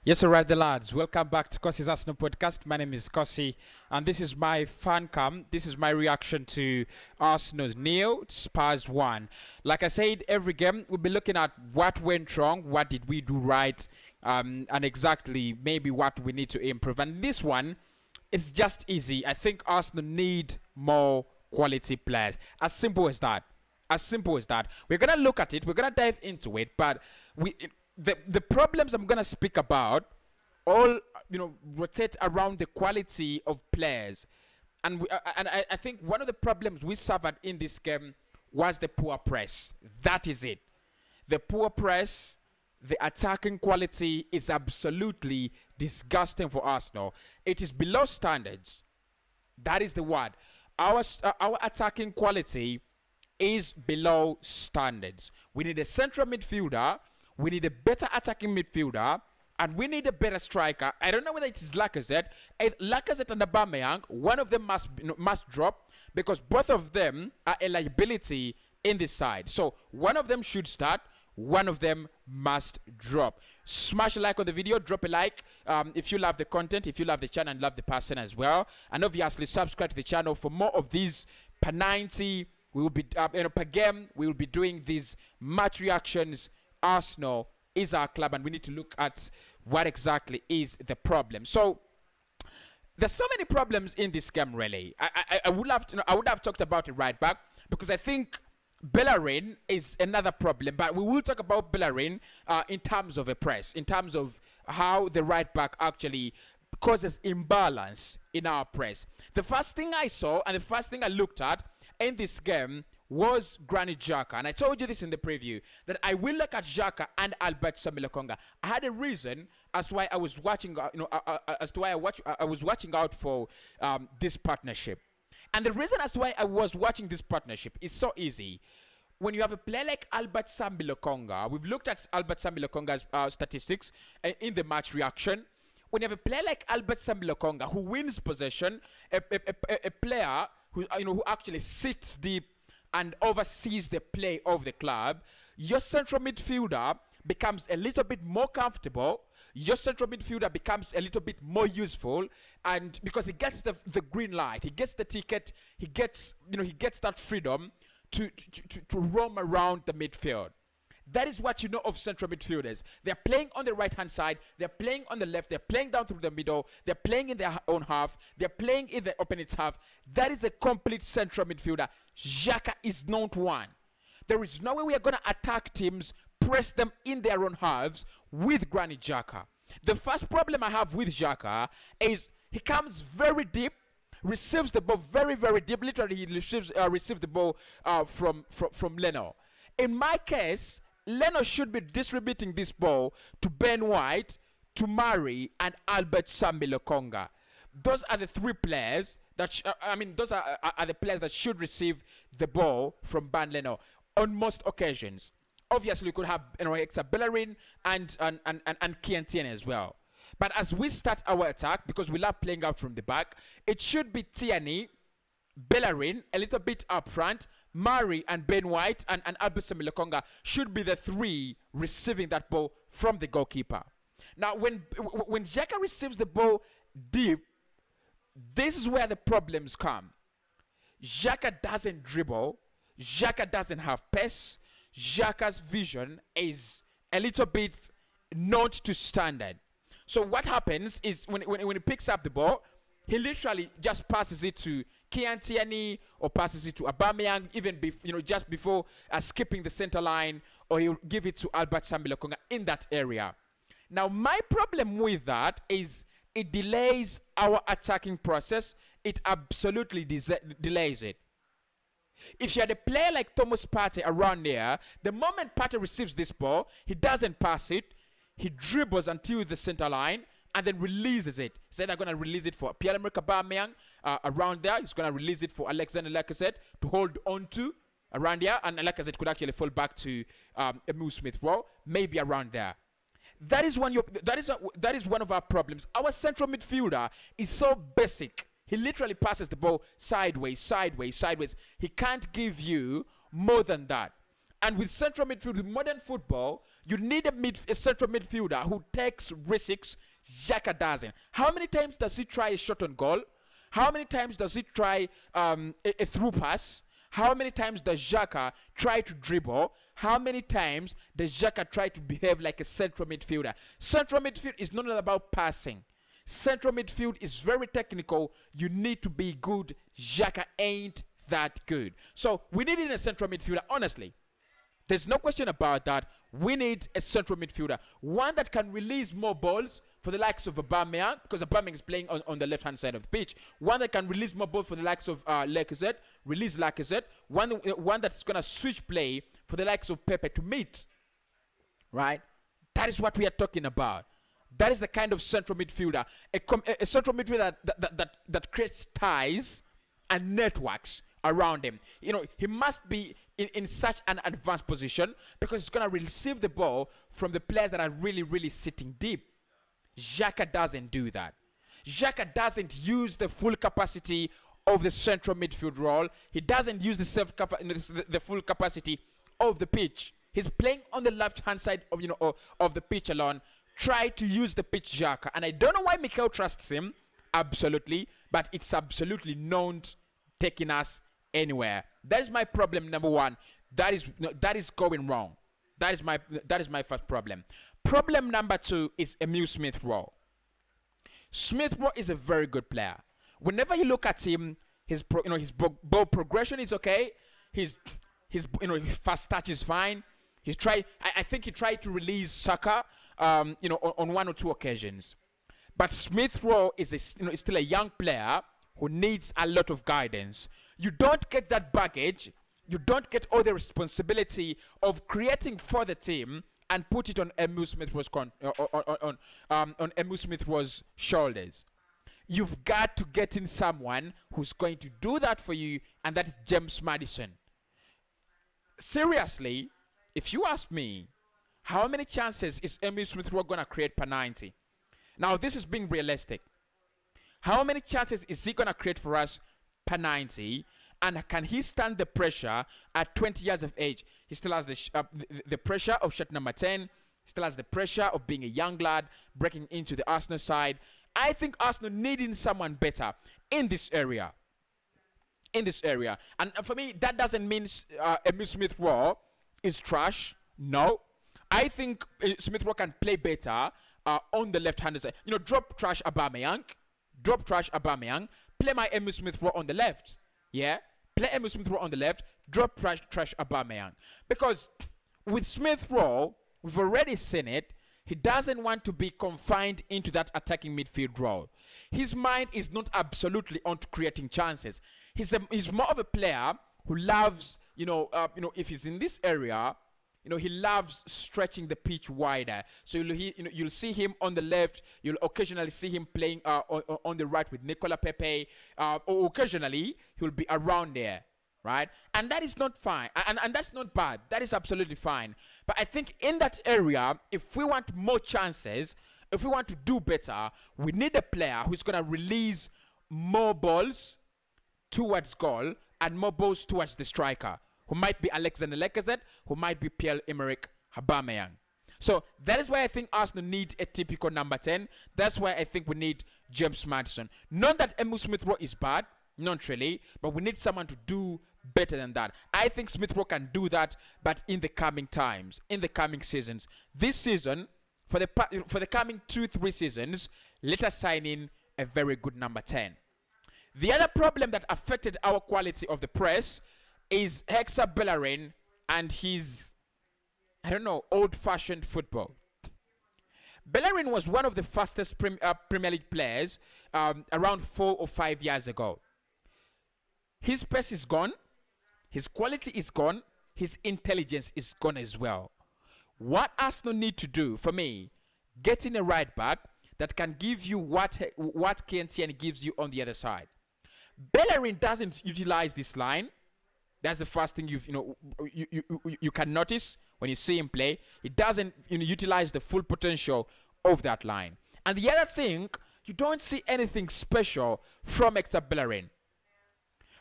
Yes, all right, the lads. Welcome back to Cossy's Arsenal podcast. My name is Cossy, and this is my fan cam. This is my reaction to Arsenal's nil, Spurs 1. Like I said, every game we'll be looking at what went wrong, what did we do right, and exactly maybe what we need to improve. And this one is just easy. I think Arsenal need more quality players. As simple as that. As simple as that. We're gonna look at it. We're gonna dive into it, but we the problems I'm gonna speak about all rotate around the quality of players, and I think one of the problems we suffered in this game was the poor press. That is it. The poor press, the attacking quality is absolutely disgusting for Arsenal. It is below standards. That is the word. Our attacking quality is below standards. We need a central midfielder. We need a better attacking midfielder. And we need a better striker. I don't know whether it is Lacazette. Lacazette and Aubameyang, one of them must drop because both of them are a liability in this side. So one of them should start. One of them must drop. Smash a like on the video. Drop a like if you love the content, if you love the channel and love the person as well. And obviously subscribe to the channel for more of these per 90. We will be per game. We will be doing these match reactions. Arsenal is our club, and we need to look at what exactly is the problem. So there's so many problems in this game, really. I would have talked about it right back because I think Bellerin is another problem, but we will talk about Bellerin in terms of a press, in terms of how the right back actually causes imbalance in our press. The first thing I saw and the first thing I looked at in this game was Granit Xhaka, and I told you this in the preview that I will look at Xhaka and Albertine Lokonga. I had a reason as to why I was watching, as to why I was watching out for this partnership, and the reason as to why I was watching this partnership is so easy. When you have a player like Albert Sambi Lokonga, we've looked at Albert Sambi Lokonga's statistics in the match reaction. When you have a player like Albert Sambi Lokonga who wins possession, a player who actually sits deep and oversees the play of the club, your central midfielder becomes a little bit more comfortable. Your central midfielder becomes a little bit more useful, and because he gets the green light, he gets the ticket, he gets that freedom to roam around the midfield. That is what you know of central midfielders. They're playing on the right hand side, they're playing on the left, they're playing down through the middle, they're playing in their own half, they're playing in the opponent's half. That is a complete central midfielder. Xhaka is not one. There is no way we are going to attack teams, press them in their own halves with Granit Xhaka. The first problem I have with Xhaka is he comes very deep, receives the ball very, very deep. Literally, he receives the ball from Leno. In my case, Leno should be distributing this ball to Ben White, to Murray, and Albert Sambi Lokonga. Those are the three players that those are the players that should receive the ball from Ben Leno on most occasions. Obviously, we could have extra Bellerin and Kian as well. But as we start our attack, because we love playing out from the back, it should be Tierney, Bellerin, a little bit up front. Murray and Ben White and Albert Sambi Lokonga should be the three receiving that ball from the goalkeeper. Now, when Xhaka receives the ball deep, this is where the problems come. Xhaka doesn't dribble. Xhaka doesn't have pace. Xhaka's vision is a little bit not to standard. So what happens is when he picks up the ball, he literally just passes it to Tierney or passes it to Aubameyang, even just before skipping the center line, or he'll give it to Albert Sambi Lokonga in that area. Now, my problem with that is it delays our attacking process. It absolutely delays it. If you had a player like Thomas Partey around there, the moment Partey receives this ball, he doesn't pass it. He dribbles until the center line and then releases it. He's either going to release it for Pierre-Emerick Aubameyang around there. He's going to release it for Alexander Lacazette to hold on to around there. And Lacazette could actually fall back to Emile Smith-Rowe, maybe around there. That is one of our problems. Our central midfielder is so basic. He literally passes the ball sideways, sideways, sideways. He can't give you more than that. And with central midfield, with modern football, You need a central midfielder who takes risks. Xhaka doesn't. How many times does he try a shot on goal? How many times does he try a through pass? How many times does Xhaka try to dribble? How many times does Xhaka try to behave like a central midfielder? Central midfield is not about passing. Central midfield is very technical. You need to be good. Xhaka ain't that good. So we need a central midfielder, honestly. There's no question about that. We need a central midfielder. One that can release more balls for the likes of Aubameyang, because Aubameyang is playing on the left-hand side of the pitch. One that can release more balls for the likes of Lacazette, release Lacazette. One that's going to switch play for the likes of Pepe to meet. Right? That is what we are talking about. That is the kind of central midfielder. A central midfielder that creates ties and networks around him. You know, he must be in such an advanced position because he's going to receive the ball from the players that are really, really sitting deep. Xhaka doesn't do that. Xhaka doesn't use the full capacity of the central midfield role. He doesn't use the full capacity of the pitch. He's playing on the left-hand side of the pitch alone. Try to use the pitch, Xhaka. And I don't know why Mikel trusts him, absolutely, but it's absolutely not taking us anywhere. That is my problem number one. That is going wrong. That is my first problem. Problem number two is Emile Smith-Rowe. Smith-Rowe is a very good player. Whenever you look at him, his ball progression is okay. His fast touch is fine. I think he tried to release Saka, on one or two occasions. But Smith-Rowe is still a young player who needs a lot of guidance. You don't get that baggage. You don't get all the responsibility of creating for the team and put it on Emile Smith-Rowe's on Emile Smith-Rowe's shoulders. You've got to get in someone who's going to do that for you, and that is James Maddison. Seriously, if you ask me, how many chances is Emile Smith-Rowe going to create per 90? Now, this is being realistic. How many chances is he going to create for us per 90? And can he stand the pressure at 20 years of age? He still has the pressure of shirt number 10. He still has the pressure of being a young lad, breaking into the Arsenal side. I think Arsenal needing someone better in this area. And for me, that doesn't mean Emile Smith-Rowe is trash. No. I think Smith-Rowe can play better on the left-hand side. Drop trash Aubameyang. Play my Emile Smith-Rowe on the left. Yeah? Play Emile Smith-Rowe on the left. Drop trash Aubameyang. Because with Smith-Rowe, we've already seen it. He doesn't want to be confined into that attacking midfield role. His mind is not absolutely onto creating chances. He's more of a player who loves, if he's in this area, he loves stretching the pitch wider. So you'll see him on the left. You'll occasionally see him playing on the right with Nicola Pepe. Or occasionally, he'll be around there, right? And that is not fine. And that's not bad. That is absolutely fine. But I think in that area, if we want more chances, if we want to do better, we need a player who's going to release more balls towards goal and more balls towards the striker, who might be Alexander Lacazette, who might be Pierre-Emerick Aubameyang. So that is why I think Arsenal need a typical number 10. That's why I think we need James Maddison. Not that Emile Smith-Rowe is bad, not really, but we need someone to do better than that. I think Smith-Rowe can do that, but in the coming times, in the coming seasons. This season, for the coming 2-3 seasons, let us sign in a very good number 10. The other problem that affected our quality of the press is Hector Bellerin and his, old-fashioned football. Bellerin was one of the fastest Premier League players around 4 or 5 years ago. His pace is gone. His quality is gone. His intelligence is gone as well. What Arsenal need to do, for me, getting a right back that can give you what KNTN gives you on the other side. Bellerin doesn't utilize this line. That's the first thing you can notice when you see him play. He doesn't utilize the full potential of that line. And the other thing, you don't see anything special from Hector Bellerin.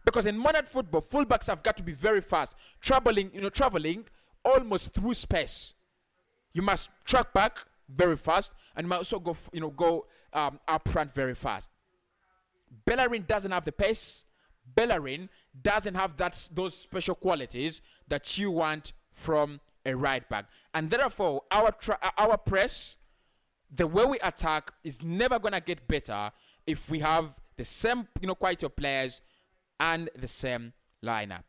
Because in modern football, fullbacks have got to be very fast, traveling almost through space. You must track back very fast, and you must also go up front very fast. Bellerin doesn't have the pace. Bellerin doesn't have those special qualities that you want from a right back, and therefore our press, the way we attack, is never gonna get better if we have the same quality of players and the same lineup.